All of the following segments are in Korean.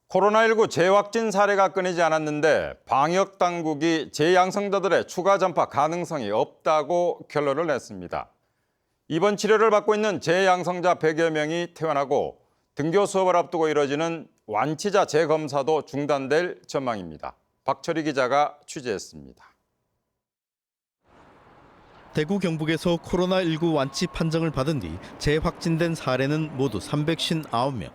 코로나19 재확진 사례가 끊이지 않았는데 방역 당국이 재양성자들의 추가 전파 가능성이 없다고 결론을 냈습니다. 입원 치료를 받고 있는 재양성자 100여 명이 퇴원하고 등교 수업을 앞두고 이뤄지는 완치자 재검사도 중단될 전망입니다. 박철희 기자가 취재했습니다. 대구 경북에서 코로나19 완치 판정을 받은 뒤 재확진된 사례는 모두 359명.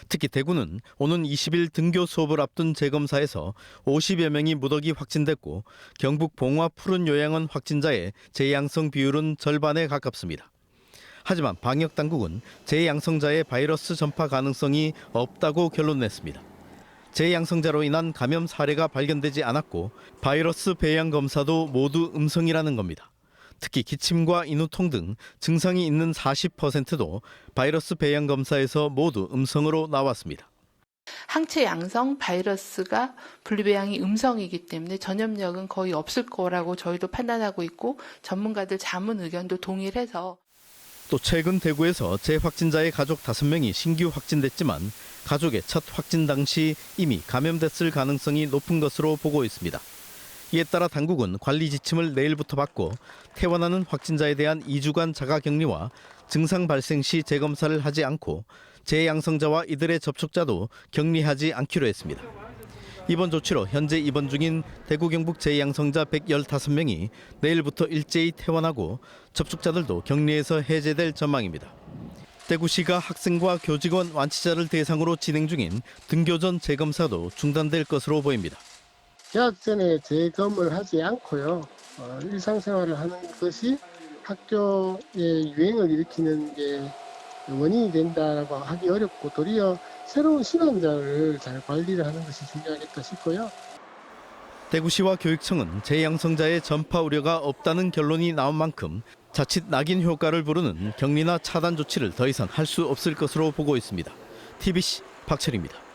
특히 대구는 오는 20일 등교 수업을 앞둔 재검사에서 50여 명이 무더기 확진됐고 경북 봉화 푸른 요양원 확진자의 재양성 비율은 절반에 가깝습니다. 하지만 방역당국은 재양성자의 바이러스 전파 가능성이 없다고 결론 냈습니다. 재양성자로 인한 감염 사례가 발견되지 않았고 바이러스 배양 검사도 모두 음성이라는 겁니다. 특히 기침과 인후통 등 증상이 있는 40%도 바이러스 배양 검사에서 모두 음성으로 나왔습니다. 항체 양성 바이러스가 분리배양이 음성이기 때문에 전염력은 거의 없을 거라고 저희도 판단하고 있고 전문가들 자문 의견도 동일해서. 또 최근 대구에서 재확진자의 가족 5명이 신규 확진됐지만 가족의 첫 확진 당시 이미 감염됐을 가능성이 높은 것으로 보고 있습니다. 이에 따라 당국은 관리 지침을 내일부터 받고 퇴원하는 확진자에 대한 2주간 자가격리와 증상 발생 시 재검사를 하지 않고 재양성자와 이들의 접촉자도 격리하지 않기로 했습니다. 이번 조치로 현재 입원 중인 대구 경북 재양성자 115명이 내일부터 일제히 퇴원하고 접촉자들도 격리에서 해제될 전망입니다. 대구시가 학생과 교직원 완치자를 대상으로 진행 중인 등교 전 재검사도 중단될 것으로 보입니다. 개학 전에 재검을 하지 않고요. 일상생활을 하는 것이 학교에 유행을 일으키는 게 원인이 된다라고 하기 어렵고 도리어 새로운 신환자를 잘 관리를 하는 것이 중요하겠다 싶고요. 대구시와 교육청은 재양성자의 전파 우려가 없다는 결론이 나온 만큼 자칫 낙인 효과를 부르는 격리나 차단 조치를 더 이상 할 수 없을 것으로 보고 있습니다. TBC 박철희입니다.